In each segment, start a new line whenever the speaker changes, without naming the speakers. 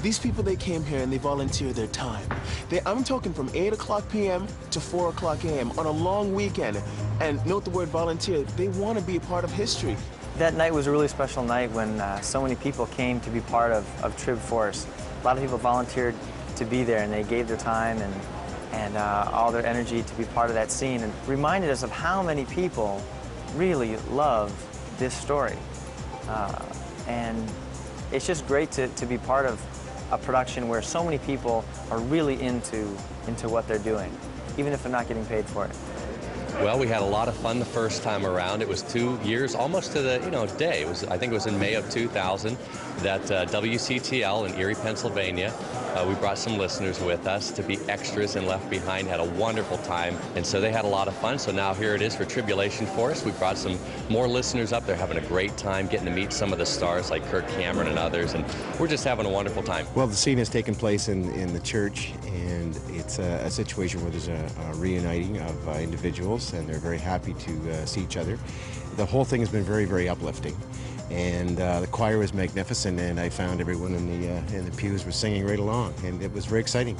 These people, they came here and they volunteered their time. I'm talking from 8 o'clock p.m. to 4 o'clock a.m. on a long weekend. And note the word volunteer, they want to be a part of history.
That night was a really special night when so many people came to be part of Trib Force. A lot of people volunteered to be there, and they gave their time and all their energy to be part of that scene, and reminded us of how many people really love this story. And it's just great to be part of a production where so many people are really into what they're doing, even if they're not getting paid for it.
Well, we had a lot of fun the first time around. It was 2 years, almost to the day. I think it was in May of 2000 that WCTL in Erie, Pennsylvania, we brought some listeners with us to be extras and Left Behind. Had a wonderful time, and so they had a lot of fun. So now here it is for Tribulation Force. We brought some more listeners up. They're having a great time, getting to meet some of the stars like Kirk Cameron and others, and we're just having a wonderful time.
Well, the scene has taken place in the church, and it's a situation where there's a reuniting of individuals, and they're very happy to see each other. The whole thing has been very, very uplifting, and the choir was magnificent, and I found everyone in the pews were singing right along, and it was very exciting.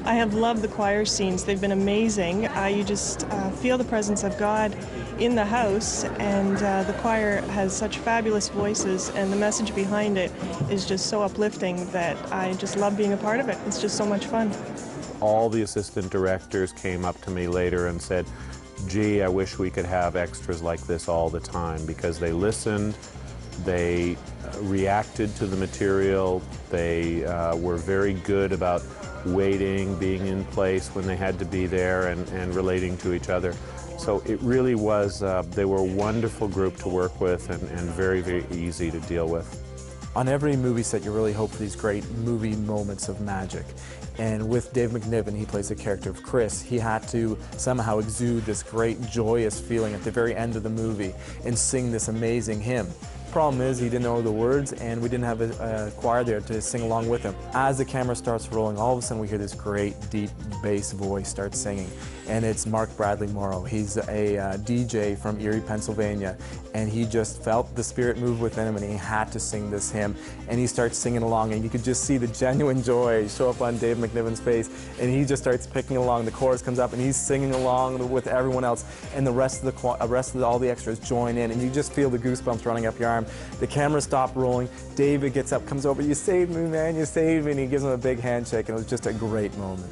I have loved the choir scenes. They've been amazing. You just feel the presence of God in the house, and the choir has such fabulous voices, and the message behind it is just so uplifting that I just love being a part of it. It's just so much fun.
All the assistant directors came up to me later and said, gee, I wish we could have extras like this all the time, because they listened, they reacted to the material, they were very good about waiting, being in place when they had to be there, and relating to each other. So it really was, they were a wonderful group to work with, and very, very easy to deal with.
On every movie set, you really hope for these great movie moments of magic. And with Dave McNiven, he plays the character of Chris, he had to somehow exude this great joyous feeling at the very end of the movie and sing this amazing hymn. Problem is, he didn't know the words, and we didn't have a choir there to sing along with him. As the camera starts rolling, all of a sudden we hear this great deep bass voice start singing, and it's Mark Bradley Morrow. He's a DJ from Erie, Pennsylvania, and he just felt the spirit move within him, and he had to sing this hymn, and he starts singing along, and you could just see the genuine joy show up on Dave McNiven's face, and he just starts picking along. The chorus comes up, and he's singing along with everyone else, and the rest of all the extras join in, and you just feel the goosebumps running up your arm. The camera stopped rolling. David gets up, comes over, "You saved me, man, you saved me," and he gives him a big handshake, and it was just a great moment.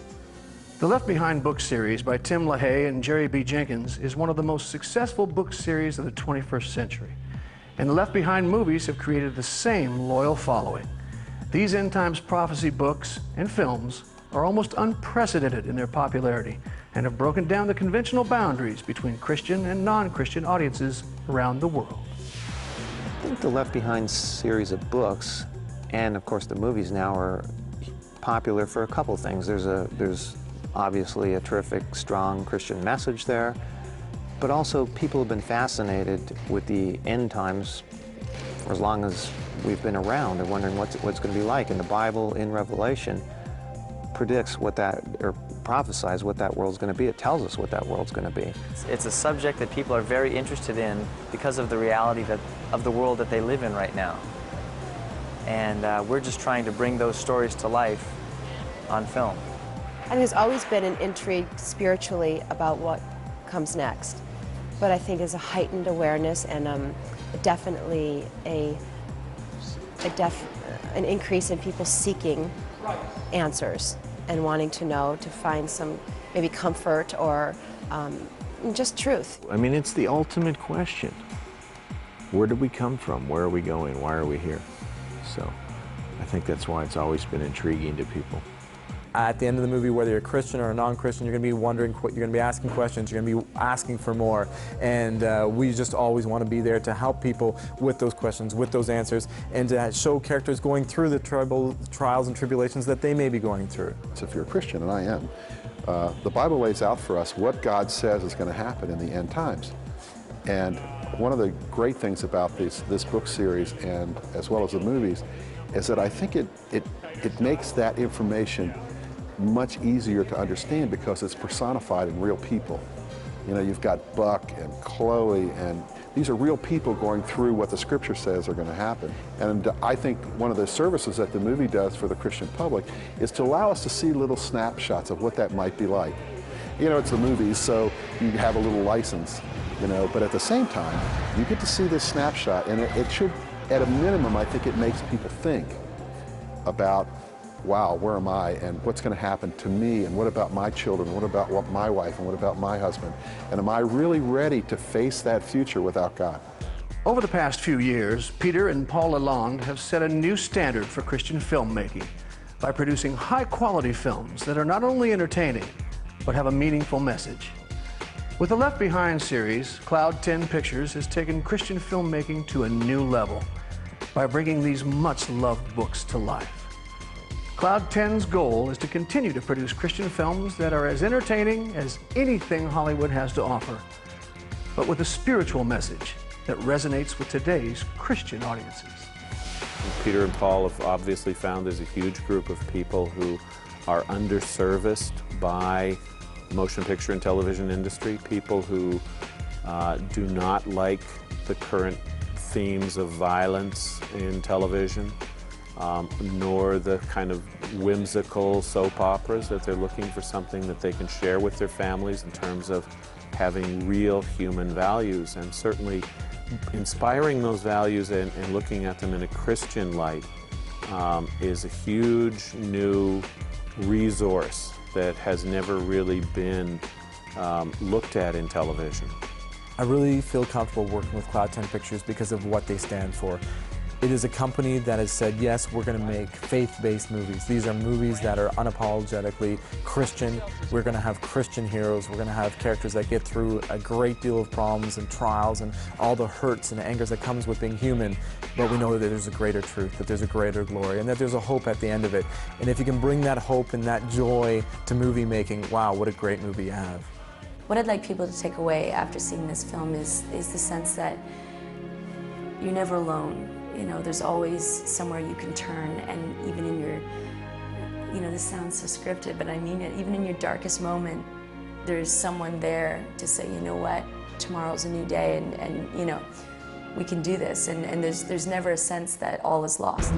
The Left Behind book series by Tim LaHaye and Jerry B. Jenkins is one of the most successful book series of the 21st century. And the Left Behind movies have created the same loyal following. These end times prophecy books and films are almost unprecedented in their popularity and have broken down the conventional boundaries between Christian and non-Christian audiences around the world.
I think the Left Behind series of books, and of course the movies now, are popular for a couple things. There's obviously a terrific, strong Christian message there, but also people have been fascinated with the end times for as long as we've been around and wondering what's going to be like. And the Bible in Revelation predicts what that, or prophesies what that world's going to be. It tells us what that world's going to be.
It's a subject that people are very interested in because of the reality of the world that they live in right now. And we're just trying to bring those stories to life on film.
And there's always been an intrigue spiritually about what comes next. But I think there's a heightened awareness and definitely an increase in people seeking answers and wanting to know, to find some maybe comfort or just truth.
I mean, it's the ultimate question. Where did we come from? Where are we going? Why are we here? So I think that's why it's always been intriguing to people.
At the end of the movie, whether you're a Christian or a non-Christian, you're going to be wondering, you're going to be asking questions, you're going to be asking for more. And we just always want to be there to help people with those questions, with those answers, and to show characters going through the trials and tribulations that they may be going through.
So if you're a Christian, and I am, the Bible lays out for us what God says is going to happen in the end times. And one of the great things about this book series, and as well as the movies, is that I think it makes that information much easier to understand because it's personified in real people. You know, you've got Buck and Chloe and These are real people going through what the Scripture says are going to happen. And I think one of the services that the movie does for the Christian public is to allow us to see little snapshots of what that might be like. You know, it's the movies, so you have a little license, you know, but at the same time, you get to see this snapshot, and it should, at a minimum, I think it makes people think about, wow, where am I, and what's going to happen to me, and what about my children, what about my wife, and what about my husband, and am I really ready to face that future without God?
Over the past few years, Peter and Paul Lalonde have set a new standard for Christian filmmaking by producing high-quality films that are not only entertaining, but have a meaningful message. With the Left Behind series, Cloud 10 Pictures has taken Christian filmmaking to a new level by bringing these much-loved books to life. Cloud 10's goal is to continue to produce Christian films that are as entertaining as anything Hollywood has to offer, but with a spiritual message that resonates with today's Christian audiences.
Peter and Paul have obviously found there's a huge group of people who are underserviced by motion picture and television industry, people who do not like the current themes of violence in television, nor the kind of whimsical soap operas, that they're looking for something that they can share with their families in terms of having real human values, and certainly inspiring those values and looking at them in a Christian light is a huge new resource that has never really been looked at in television.
I really feel comfortable working with Cloud 10 Pictures because of what they stand for. It is a company that has said, yes, we're going to make faith-based movies. These are movies that are unapologetically Christian. We're going to have Christian heroes. We're going to have characters that get through a great deal of problems and trials and all the hurts and angers that comes with being human. But we know that there's a greater truth, that there's a greater glory, and that there's a hope at the end of it. And if you can bring that hope and that joy to movie making, wow, what a great movie you have.
What I'd like people to take away after seeing this film is the sense that you're never alone. You know, there's always somewhere you can turn, and even in your, you know, this sounds so scripted, but I mean it, even in your darkest moment, there's someone there to say, you know what, tomorrow's a new day, and you know, we can do this, and there's never a sense that all is lost.